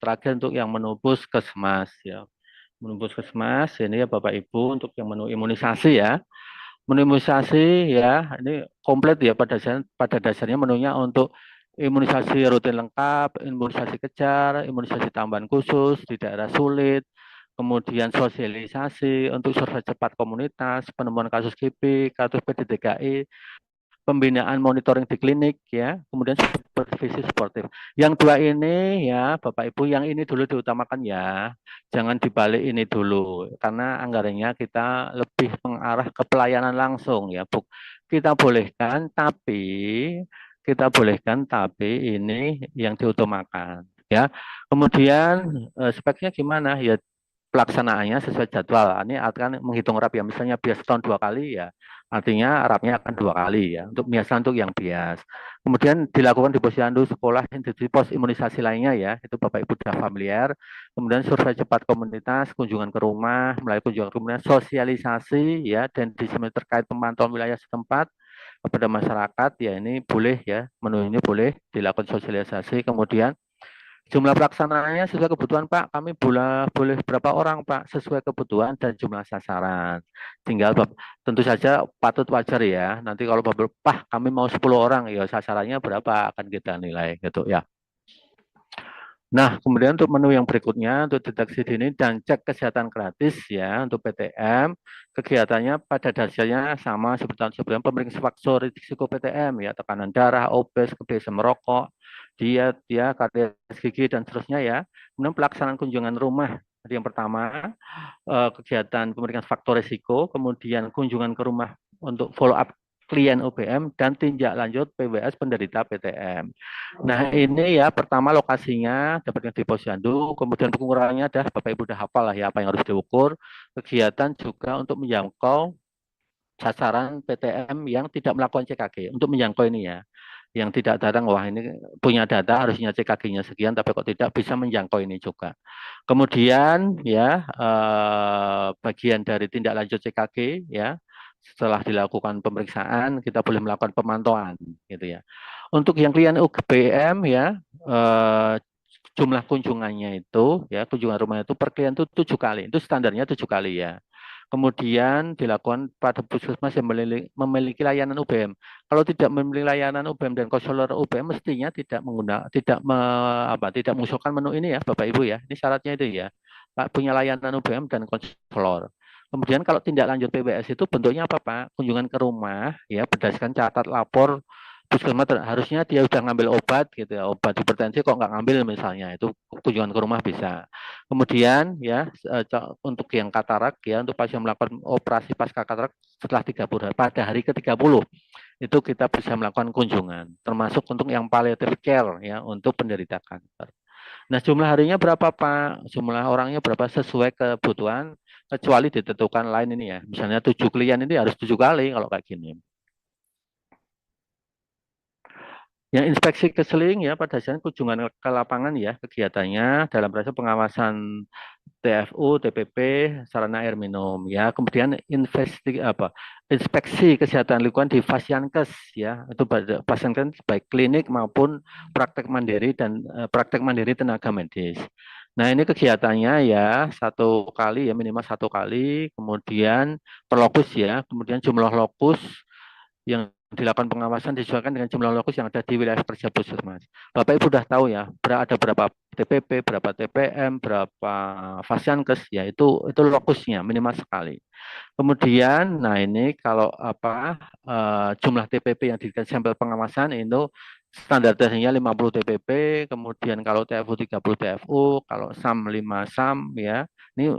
terakhir untuk yang menu puskesmas ya. Menu puskesmas ini ya Bapak Ibu untuk yang menu imunisasi ya. Menu imunisasi ya ini komplit ya pada dasarnya menunya untuk imunisasi rutin lengkap, imunisasi kejar, imunisasi tambahan khusus di daerah sulit, kemudian sosialisasi untuk survei cepat komunitas, penemuan kasus KIPI, kasus PDTKI, pembinaan monitoring di klinik ya, kemudian supervisi sportif. Yang dua ini ya Bapak Ibu, yang ini dulu diutamakan ya, jangan dibalik ini dulu karena anggarannya kita lebih mengarah ke pelayanan langsung ya, Bu. Kita bolehkan tapi ini yang diutamakan ya. Kemudian speknya gimana ya, pelaksanaannya sesuai jadwal. Ini akan menghitung RAP ya, misalnya bias tahun 2 kali ya, artinya RAP-nya akan 2 kali ya, biasa untuk yang bias. Kemudian dilakukan di posyandu sekolah dan di pos imunisasi lainnya ya, itu Bapak Ibu sudah familiar. Kemudian survei cepat komunitas, kunjungan ke rumah, melalui kunjungan ke rumah, sosialisasi ya, dan disiplin terkait pemantauan wilayah setempat kepada masyarakat ya, ini boleh ya, menu ini boleh dilakukan sosialisasi. Kemudian jumlah pelaksanaannya sesuai kebutuhan Pak. Kami boleh berapa orang Pak sesuai kebutuhan dan jumlah sasaran. Tinggal tentu saja patut wajar ya. Nanti kalau Pak kami mau 10 orang ya sasarannya berapa akan kita nilai gitu ya. Nah, kemudian untuk menu yang berikutnya untuk deteksi dini dan cek kesehatan gratis ya untuk PTM, kegiatannya pada dasarnya sama seperti tahun sebelumnya, pemeriksaan faktor risiko PTM ya, tekanan darah, obes, kebiasaan merokok, diet ya, karies gigi dan seterusnya ya. Kemudian pelaksanaan kunjungan rumah. Jadi yang pertama kegiatan pemeriksaan faktor risiko, kemudian kunjungan ke rumah untuk follow up klien OBM dan tinjak lanjut PWS penderita PTM. Nah ini ya pertama lokasinya dapatkan di posyandu, kemudian pengurangannya adalah Bapak Ibu sudah hafal lah ya apa yang harus diukur. Kegiatan juga untuk menjangkau sasaran PTM yang tidak melakukan CKG untuk menjangkau ini ya. Yang tidak datang, wah ini punya data harusnya CKG-nya sekian, tapi kok tidak bisa menjangkau ini juga. Kemudian ya bagian dari tindak lanjut CKG ya, setelah dilakukan pemeriksaan kita boleh melakukan pemantauan gitu ya. Untuk yang klien UGBM ya jumlah kunjungannya itu ya, kunjungan rumah itu per klien itu 7 kali, itu standarnya 7 kali ya. Kemudian dilakukan pada puskesmas yang memiliki layanan UBM. Kalau tidak memiliki layanan UBM dan konselor UBM mestinya tidak mengusulkan menu ini ya Bapak Ibu ya. Ini syaratnya itu ya. Pak punya layanan UBM dan konselor. Kemudian kalau tindak lanjut PBS itu bentuknya apa Pak? Kunjungan ke rumah ya berdasarkan catat lapor puskesmas, harusnya dia sudah ngambil obat gitu ya, obat hipertensi kok nggak ngambil misalnya, itu kunjungan ke rumah bisa. Kemudian ya untuk yang katarak ya, untuk pasien melakukan operasi pasca katarak setelah 30 hari, pada hari ke-30 itu kita bisa melakukan kunjungan, termasuk untuk yang palliative care ya untuk penderita kanker. Nah jumlah harinya berapa Pak? Jumlah orangnya berapa sesuai kebutuhan, kecuali ditentukan lain ini ya, misalnya 7 klien ini harus 7 kali kalau kayak gini. Yang inspeksi keseling ya pada dasarnya kunjungan ke lapangan ya, kegiatannya dalam rangka pengawasan TFU, TPP, sarana air minum ya. Kemudian inspeksi kesehatan lingkungan di Fasiankes ya. Itu pada Fasiankes baik klinik maupun praktek mandiri dan praktek mandiri tenaga medis. Nah ini kegiatannya ya 1 kali ya, minimal 1 kali. Kemudian per lokus ya. Kemudian jumlah lokus yang dilakukan pengawasan disesuaikan dengan jumlah lokus yang ada di wilayah kerja puskesmas. Bapak Ibu sudah tahu ya, ada berapa TPP, berapa TPM, berapa Fasiankes, ya itu lokusnya minimal sekali. Kemudian, nah ini kalau jumlah TPP yang diberikan sampel pengawasan itu standarisasinya 50 TPP, kemudian kalau TFU 30 TFU, kalau SAM 5 SAM ya. Ini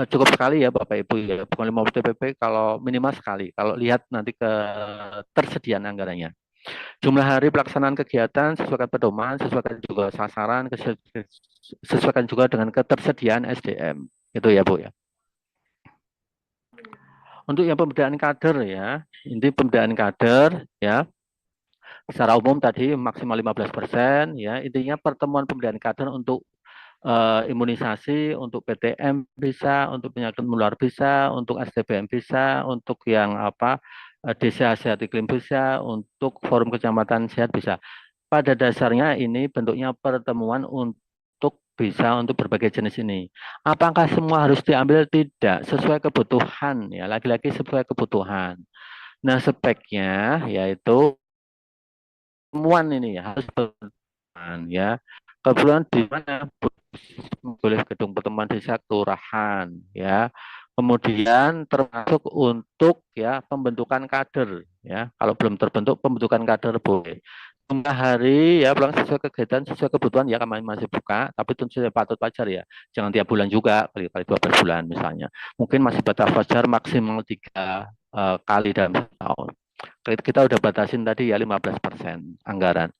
cukup sekali ya Bapak Ibu ya, bukan 50 TPP, kalau minimal sekali. Kalau lihat nanti ke tersediaan anggarannya. Jumlah hari pelaksanaan kegiatan sesuaikan pedoman, sesuaikan juga sasaran, sesuaikan juga dengan ketersediaan SDM. Itu ya Bu ya. Untuk yang pemberdayaan kader ya, ini pemberdayaan kader ya, secara umum tadi maksimal 15% ya, intinya pertemuan pemberdayaan kader untuk imunisasi, untuk PTM bisa, untuk penyakit menular bisa, untuk STBM bisa, untuk yang desa sehat iklim bisa, untuk forum kecamatan sehat bisa. Pada dasarnya ini bentuknya pertemuan untuk bisa untuk berbagai jenis ini. Apakah semua harus diambil? Tidak, sesuai kebutuhan ya, lagi-lagi sesuai kebutuhan. Nah, speknya yaitu temuan ini ya harus berkebutuhan ya. Kebetulan di mana boleh gedung pertemuan desa kelurahan ya. Kemudian termasuk untuk ya pembentukan kader ya. Kalau belum terbentuk pembentukan kader boleh. Jumlah hari ya pulang sesuai kegiatan sesuai kebutuhan ya kami masih buka tapi tentu saja patut wajar ya jangan tiap bulan juga kali-kali 12 bulan misalnya mungkin masih batas wajar maksimal 3 kali dalam setahun kita udah batasin tadi ya 15% anggaran.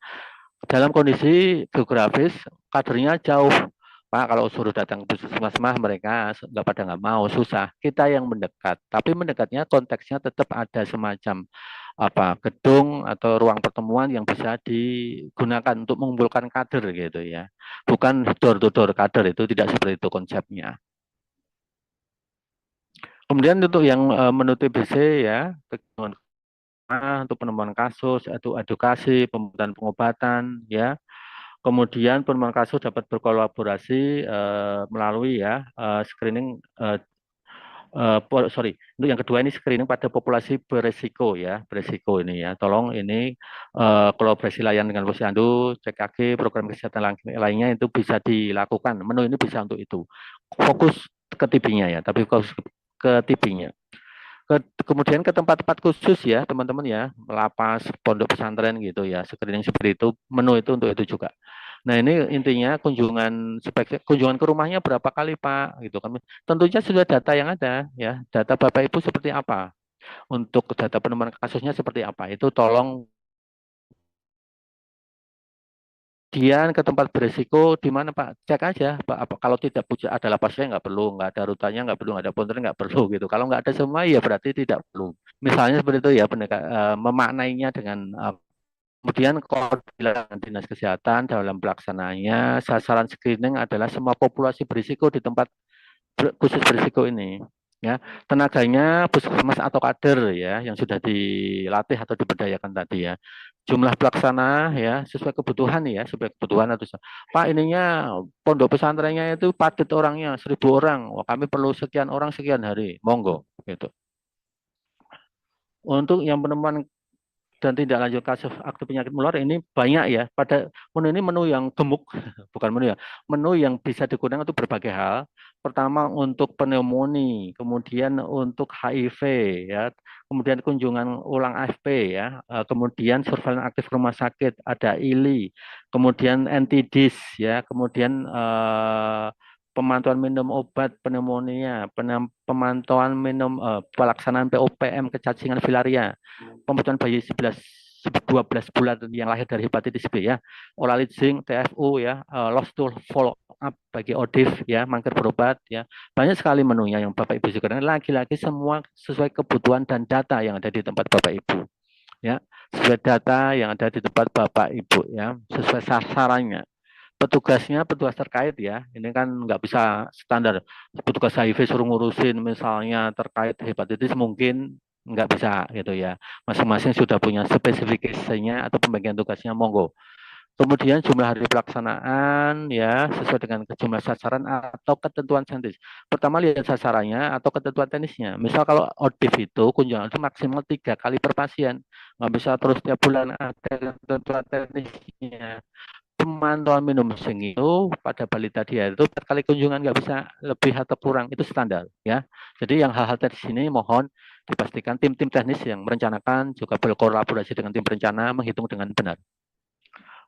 Dalam kondisi geografis kadernya jauh. Pak, kalau suruh datang ke puskesmas mah mereka nggak mau, susah. Kita yang mendekat, tapi mendekatnya konteksnya tetap ada semacam apa gedung atau ruang pertemuan yang bisa digunakan untuk mengumpulkan kader gitu ya. Bukan door to door kader itu tidak seperti itu konsepnya. Kemudian untuk yang menu TBC ya, untuk penemuan kasus, atau edukasi, pembuatan pengobatan, ya. Kemudian penemuan kasus dapat berkolaborasi melalui ya screening sorry untuk yang kedua ini screening pada populasi beresiko ya beresiko ini ya tolong ini kolaborasi layanan dengan Posyandu CKG program kesehatan lainnya itu bisa dilakukan menu ini bisa untuk itu fokus ke TB-nya ya tapi fokus ke TB-nya kemudian ke tempat-tempat khusus ya teman-teman ya lapas pondok pesantren gitu ya screening seperti itu menu itu untuk itu juga nah ini intinya kunjungan ke rumahnya berapa kali Pak gitu kan tentunya sudah data yang ada ya data Bapak Ibu seperti apa untuk data penemuan kasusnya seperti apa itu tolong kemudian ke tempat berisiko di mana Pak? Cek aja Pak. Kalau tidak punya ada lapasnya nggak perlu, nggak ada rutanya nggak perlu, nggak ada ponternya nggak perlu gitu. Kalau nggak ada semua ya berarti tidak perlu. Misalnya seperti itu ya memaknainya dengan kemudian koordinasi dinas kesehatan dalam pelaksanaannya sasaran screening adalah semua populasi berisiko di tempat khusus berisiko ini ya tenaganya puskesmas atau kader ya yang sudah dilatih atau diberdayakan tadi ya jumlah pelaksana ya sesuai kebutuhan ya sesuai kebutuhan atau Pak ininya pondok pesantrennya itu padat orangnya 1.000 orang wah kami perlu sekian orang sekian hari monggo gitu untuk yang penemuan dan tindak lanjut kasus aktif penyakit menular ini banyak ya. Pada menu ini menu yang gemuk, bukan menu ya, menu yang bisa digunakan untuk berbagai hal. Pertama untuk pneumonia, kemudian untuk HIV ya, kemudian kunjungan ulang AFP ya, kemudian surveillance aktif rumah sakit, ada ILI, kemudian NTDIS ya, kemudian pemantauan minum obat pneumonia, pemantauan minum pelaksanaan POPM kecacingan filaria pembutuhan bayi 12 bulan yang lahir dari hepatitis B ya, oral zinc, TFU ya, lost to follow up bagi ODIF ya, mangkir berobat ya. Banyak sekali menunya yang Bapak Ibu juga. Lagi-lagi semua sesuai kebutuhan dan data yang ada di tempat Bapak Ibu ya. Sesuai data yang ada di tempat Bapak Ibu ya, sesuai sasarannya petugasnya petugas terkait ya ini kan nggak bisa standar petugas HIV suruh ngurusin misalnya terkait hepatitis mungkin nggak bisa gitu ya masing-masing sudah punya spesifikasinya atau pembagian tugasnya monggo kemudian jumlah hari pelaksanaan ya sesuai dengan jumlah sasaran atau ketentuan saintis pertama lihat sasarannya atau ketentuan teknisnya misal kalau ODIF itu kunjungan itu maksimal 3 kali per pasien nggak bisa terus tiap bulan ada ketentuan teknisnya pemantauan minum sing itu pada balita dia itu 4 kali kunjungan nggak bisa lebih atau kurang itu standar ya jadi yang hal-hal teknis ini mohon dipastikan tim-tim teknis yang merencanakan juga berkolaborasi dengan tim perencana menghitung dengan benar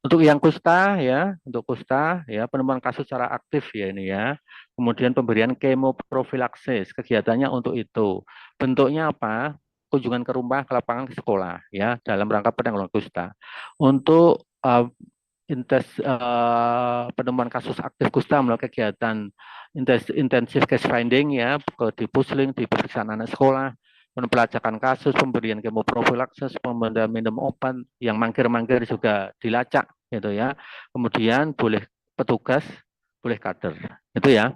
untuk yang kusta ya untuk kusta ya penemuan kasus secara aktif ya ini ya kemudian pemberian kemoprofilaksis kegiatannya untuk itu bentuknya apa kunjungan ke rumah ke lapangan ke sekolah ya dalam rangka penanggulangan kusta untuk penemuan kasus aktif kusta melalui kegiatan intensif case finding ya di pusling di pemeriksaan anak sekolah pelacakan kasus pemberian kemoprofilaksis pemberian minum obat yang mangkir-mangkir juga dilacak gitu ya kemudian boleh petugas boleh kader itu ya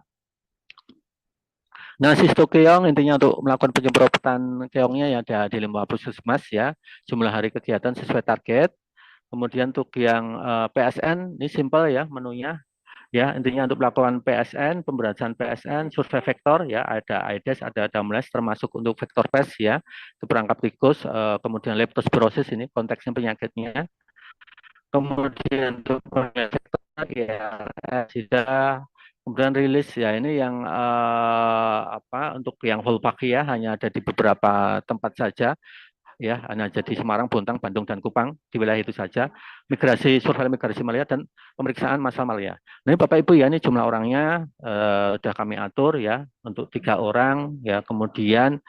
nah sisto keong intinya untuk melakukan penyemprotan keongnya ya ada di 5 puskesmas ya jumlah hari kegiatan sesuai target. Kemudian untuk yang PSN ini simpel ya menunya Ya, intinya untuk melakukan PSN, pemberantasan PSN, survei vektor ya, ada AIDS, ada Damles termasuk untuk vektor pes ya, itu perangkap tikus, kemudian leptospirosis ini konteksnya penyakitnya. Kemudian untuk penyakit ya, sida, kemudian rilis ya ini yang untuk yang Wolbachia hanya ada di beberapa tempat saja ya, hanya jadi Semarang, Bontang, Bandung, dan Kupang di wilayah itu saja. Migrasi, survei migrasi Malaya dan pemeriksaan massa Malaya. Nah, ini Bapak Ibu ya, ini jumlah orangnya sudah kami atur ya untuk 3 orang ya. Kemudian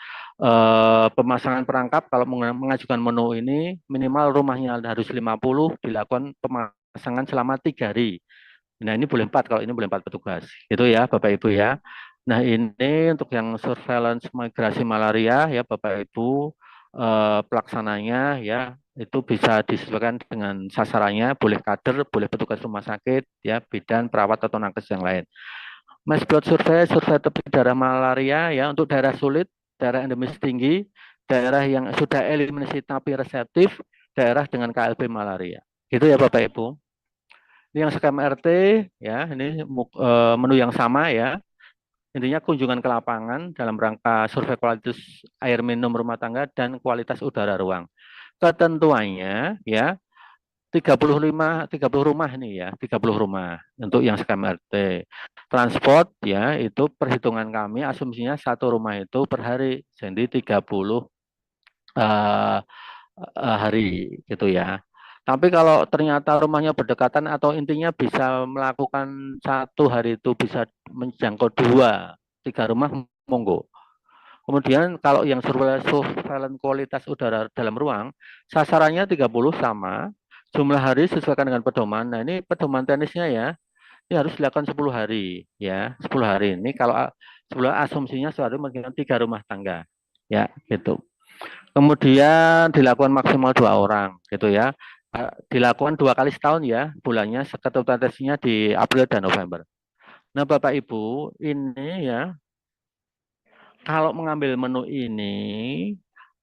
pemasangan perangkap kalau mengajukan menu ini minimal rumahnya harus 50, dilakukan pemasangan selama 3 hari. Nah, ini boleh 4 kalau ini boleh 4 petugas. Itu ya Bapak Ibu ya. Nah, ini untuk yang surveillance migrasi malaria ya Bapak Ibu, pelaksananya ya itu bisa disesuaikan dengan sasarannya, boleh kader, boleh petugas rumah sakit ya, bidan, perawat atau nakes yang lain. Mass blood survey, survei tepi darah malaria ya untuk daerah sulit, daerah endemis tinggi, daerah yang sudah eliminasi tapi reseptif, daerah dengan KLB malaria. Gitu ya Bapak Ibu. Ini yang skema RT ya, ini menu yang sama ya. Intinya kunjungan ke lapangan dalam rangka survei kualitas air minum rumah tangga dan kualitas udara ruang. Ketentuannya ya 30 rumah nih ya, 30 rumah untuk yang skema RT. Transport ya itu perhitungan kami asumsinya satu rumah itu per hari, jadi 30 uh, hari gitu ya. Tapi kalau ternyata rumahnya berdekatan atau intinya bisa melakukan satu hari itu bisa menjangkau 2, 3 rumah, monggo. Kemudian kalau yang surveillance kualitas udara dalam ruang, sasarannya 30 sama, jumlah hari sesuaikan dengan pedoman. Nah ini pedoman teknisnya ya, ini harus dilakukan 10 hari ya, 10 hari ini kalau sebelah asumsinya sehari mungkin 3 rumah tangga ya gitu. Kemudian dilakukan maksimal 2 orang, gitu ya. Dilakukan 2 kali setahun ya, bulannya ketentuan tesnya di April dan November. Nah, Bapak Ibu, ini ya, kalau mengambil menu ini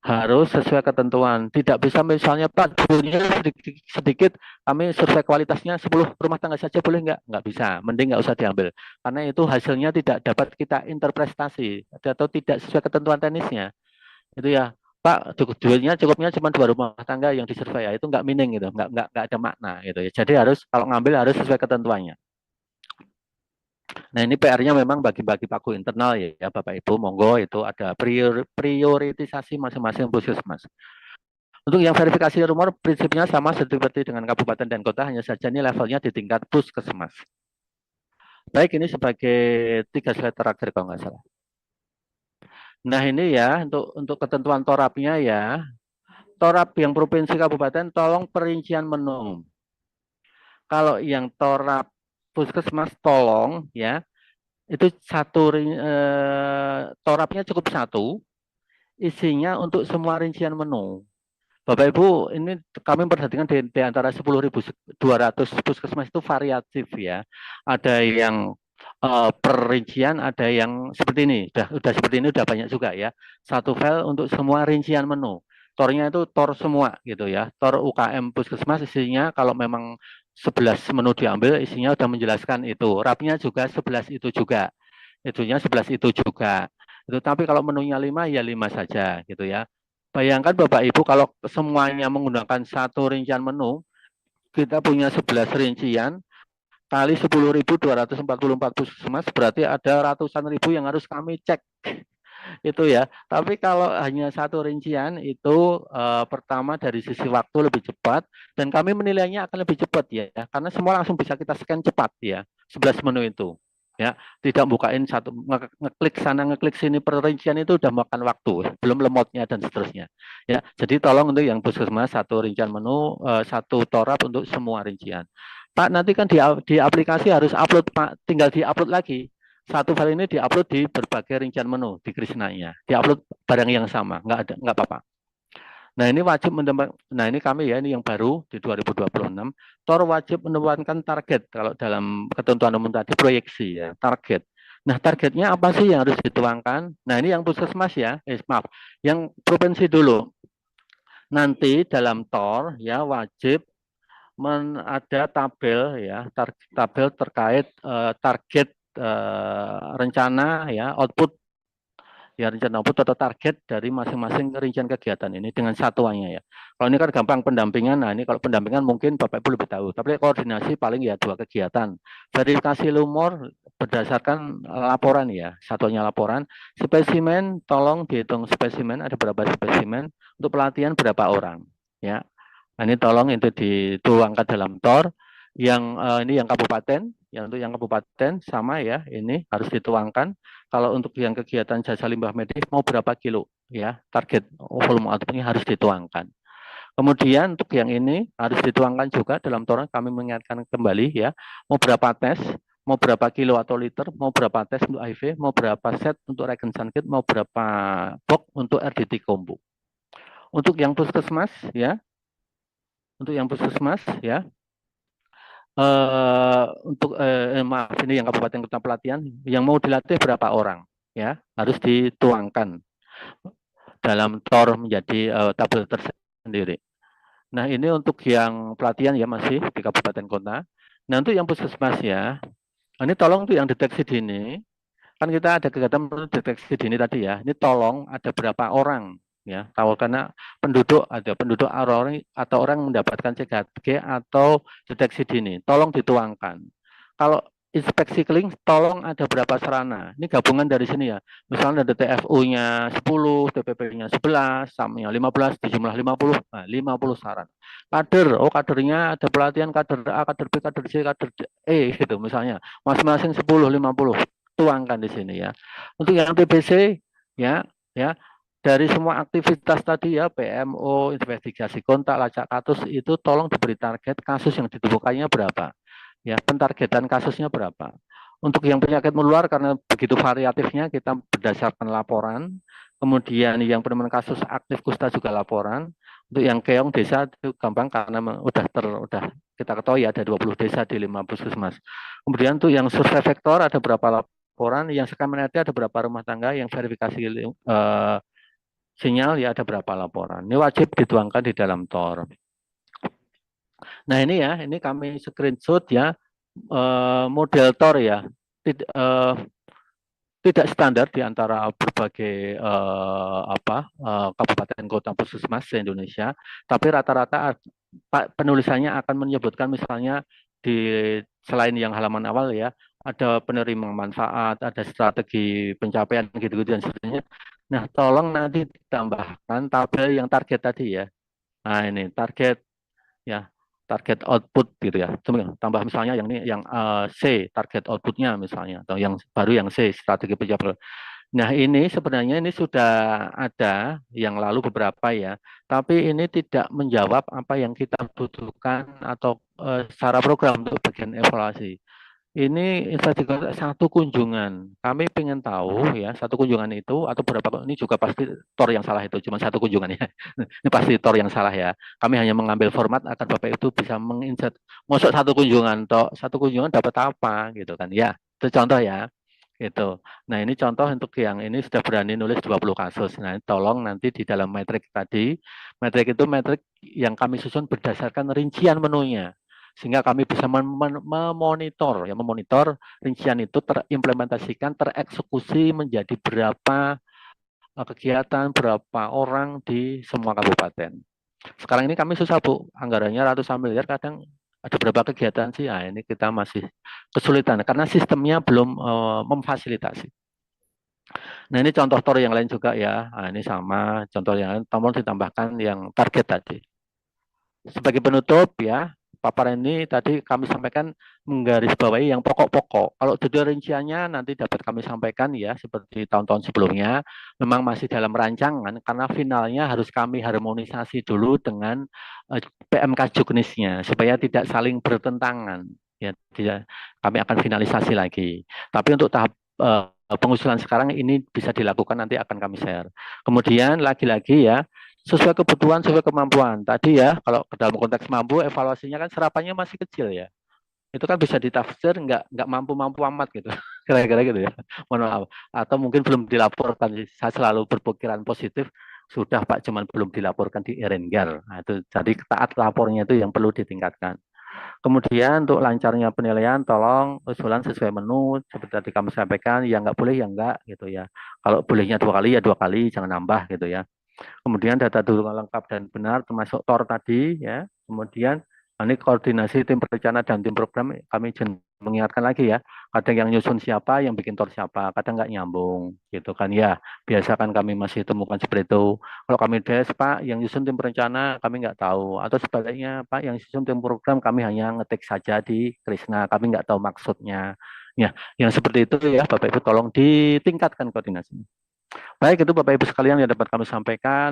harus sesuai ketentuan. Tidak bisa misalnya Pak dulunya sedikit, sedikit kami survei kualitasnya 10 rumah tangga saja boleh nggak? Nggak bisa. Mending nggak usah diambil. Karena itu hasilnya tidak dapat kita interpretasi atau tidak sesuai ketentuan teknisnya. Itu ya Pak cukupnya cuma 2 rumah tangga yang disurvei ya itu nggak meaning gitu, nggak ada makna gitu ya. Jadi harus kalau ngambil harus sesuai ketentuannya. Nah ini PR-nya memang bagi-bagi paku internal ya Bapak Ibu, monggo itu ada prioritisasi masing-masing puskesmas. Untuk yang verifikasi rumor prinsipnya sama seperti dengan kabupaten dan kota, hanya saja ini levelnya di tingkat puskesmas. Baik, ini sebagai 3 slide terakhir kalau nggak salah. Nah ini ya untuk ketentuan torapnya ya. Torap yang provinsi kabupaten tolong perincian menu. Kalau yang torap puskesmas tolong ya itu torapnya cukup 1, isinya untuk semua rincian menu. Bapak Ibu, ini kami memperhatikan di antara 10.200 puskesmas itu variatif ya. Ada yang perincian, ada yang seperti ini. Udah seperti ini udah banyak juga ya. Satu file untuk semua rincian menu. Tornya itu tor semua gitu ya. Tor UKM puskesmas isinya kalau memang 11 menu diambil isinya udah menjelaskan itu. Rapnya juga 11 itu juga. Itunya 11 itu juga. Itu tapi kalau menunya 5 ya 5 saja gitu ya. Bayangkan Bapak Ibu kalau semuanya menggunakan satu rincian menu, kita punya 11 rincian, kali 10.244 puskesmas, berarti ada ratusan ribu yang harus kami cek. Itu ya. Tapi kalau hanya satu rincian, itu pertama dari sisi waktu lebih cepat, dan kami menilainya akan lebih cepat ya, karena semua langsung bisa kita scan cepat ya, 11 menu itu. Ya, tidak bukain satu ngeklik sana ngeklik sini perincian itu udah makan waktu, belum lemotnya dan seterusnya. Ya, jadi tolong untuk yang puskesmas satu rincian menu, satu torap untuk semua rincian. Pak, nanti kan di aplikasi harus upload Pak, tinggal di-upload lagi. Satu file ini diupload di berbagai rincian menu di Krisnanya. Diupload barang yang sama, nggak apa-apa. Nah ini wajib nah ini kami ya, ini yang baru di 2026, TOR wajib menempatkan target kalau dalam ketentuan umum tadi proyeksi ya, target. Nah targetnya apa sih yang harus dituangkan? Nah ini yang puskesmas ya, maaf, yang provinsi dulu. Nanti dalam TOR ya wajib ada tabel ya, tabel terkait target rencana ya, output ya, rencana output atau target dari masing-masing rincian kegiatan ini dengan satuannya ya. Kalau ini kan gampang pendampingan, nah ini kalau pendampingan mungkin Bapak Ibu lebih tahu. Tapi koordinasi paling ya 2 kegiatan. Verifikasi lumur berdasarkan laporan ya, satuannya laporan. Spesimen, tolong dihitung spesimen, ada berapa spesimen, untuk pelatihan berapa orang ya. Nah, ini tolong itu dituangkan dalam TOR. Yang ini yang kabupaten, yang untuk yang kabupaten sama ya, ini harus dituangkan. Kalau untuk yang kegiatan jasa limbah medis mau berapa kilo ya, target volume outputnya harus dituangkan. Kemudian untuk yang ini harus dituangkan juga dalam TOR. Kami mengingatkan kembali ya, mau berapa tes, mau berapa kilo atau liter, mau berapa tes untuk HIV, mau berapa set untuk regensan kit, mau berapa box untuk RDT combo. Untuk yang puskesmas ya, untuk yang puskesmas ya, untuk maaf ini yang kabupaten kota pelatihan yang mau dilatih berapa orang ya, harus dituangkan dalam TOR menjadi tabel tersendiri. Nah, ini untuk yang pelatihan ya, masih di kabupaten kota. Nah, untuk yang puskesmas ya, ini tolong untuk yang deteksi dini, kan kita ada kegiatan deteksi dini tadi ya, ini tolong ada berapa orang ya, tahu karena penduduk orang atau orang mendapatkan CGT atau deteksi dini, tolong dituangkan. Kalau inspeksi keling, tolong ada berapa sarana. Ini gabungan dari sini ya. Misalnya ada TFU-nya 10, TPP-nya 11, SAM-nya 15, dijumlah 50, nah 50 sarana. Kader, oh kadernya ada pelatihan kader A, kader B, kader C, kader E gitu misalnya. Masing-masing 10, 50 tuangkan di sini ya. Untuk yang TBC ya, dari semua aktivitas tadi ya, PMO, investigasi kontak, lacak kasus itu tolong diberi target kasus yang ditemukannya berapa. Ya, pentargetan kasusnya berapa. Untuk yang penyakit menular karena begitu variatifnya kita berdasarkan laporan. Kemudian yang penemuan kasus aktif kusta juga laporan. Untuk yang keong desa itu gampang karena udah kita ketahui ada 20 desa di 5 puskesmas. Kemudian untuk yang survei vektor ada berapa laporan, yang skema ada berapa rumah tangga, yang verifikasi sinyal ya ada berapa laporan. Ini wajib dituangkan di dalam TOR. Nah ini ya, ini kami screenshot ya, model TOR ya, tidak standar di antara berbagai kabupaten kota puskesmas di Indonesia, tapi rata-rata penulisannya akan menyebutkan misalnya di selain yang halaman awal ya, ada penerima manfaat, ada strategi pencapaian gitu-gitu dan sebagainya. Nah, tolong nanti ditambahkan tabel yang target tadi ya. Nah, ini target ya, target output gitu ya. Tambah misalnya yang ini yang C, target outputnya misalnya, atau yang baru yang C, strategi pencapaian. Nah, ini sebenarnya ini sudah ada yang lalu beberapa ya, tapi ini tidak menjawab apa yang kita butuhkan atau secara program untuk bagian evaluasi. Ini investigasi satu kunjungan. Kami ingin tahu ya, satu kunjungan itu atau berapa, ini juga pasti TOR yang salah itu, cuma satu kunjungan ya. Ini pasti TOR yang salah ya. Kami hanya mengambil format agar Bapak itu bisa menginsert, masuk satu kunjungan, toh satu kunjungan dapat apa gitu kan ya. Itu contoh ya. Gitu. Nah, ini contoh untuk yang ini sudah berani nulis 20 kasus. Nah, tolong nanti di dalam metrik tadi, metrik itu metrik yang kami susun berdasarkan rincian menunya sehingga kami bisa memonitor ya, memonitor rincian itu terimplementasikan, tereksekusi menjadi berapa kegiatan, berapa orang di semua kabupaten. Sekarang ini kami susah Bu, anggarannya ratusan miliar, kadang ada berapa kegiatan sih? Nah, ini kita masih kesulitan karena sistemnya belum memfasilitasi. Nah, ini contoh TOR yang lain juga ya. Nah, ini sama contoh yang lain, tolong ditambahkan yang target tadi. Sebagai penutup ya, paparan ini tadi kami sampaikan menggarisbawahi yang pokok-pokok. Kalau detail rinciannya nanti dapat kami sampaikan ya, seperti tahun-tahun sebelumnya. Memang masih dalam rancangan karena finalnya harus kami harmonisasi dulu dengan PMK Juknisnya supaya tidak saling bertentangan. Ya, tidak, kami akan finalisasi lagi. Tapi untuk tahap pengusulan sekarang ini bisa dilakukan, nanti akan kami share. Kemudian lagi-lagi ya, sesuai kebutuhan, sesuai kemampuan. Tadi ya, kalau dalam konteks mampu, evaluasinya kan serapannya masih kecil ya. Itu kan bisa ditafsir nggak mampu-mampu amat gitu. Kira-kira gitu ya. Mohon maaf. Atau mungkin belum dilaporkan. Saya selalu berpikiran positif, sudah Pak, cuman belum dilaporkan di Erenggar. Nah, itu jadi taat lapornya itu yang perlu ditingkatkan. Kemudian untuk lancarnya penilaian, tolong usulan sesuai menu seperti tadi kami sampaikan. Yang nggak boleh ya nggak gitu ya. Kalau bolehnya 2 kali ya 2 kali, jangan nambah gitu ya. Kemudian data dulu lengkap dan benar termasuk TOR tadi ya. Kemudian ini koordinasi tim perencana dan tim program kami mengingatkan lagi ya. Kadang yang nyusun siapa, yang bikin TOR siapa, kadang nggak nyambung gitu kan ya. Biasakan kami masih temukan seperti itu. Kalau kami des Pak, yang nyusun tim perencana kami nggak tahu. Atau sebaliknya Pak, yang nyusun tim program kami hanya ngetik saja di Krisna, kami nggak tahu maksudnya. Ya, yang seperti itu ya Bapak Ibu tolong ditingkatkan koordinasinya. Baik, itu Bapak Ibu sekalian yang dapat kami sampaikan.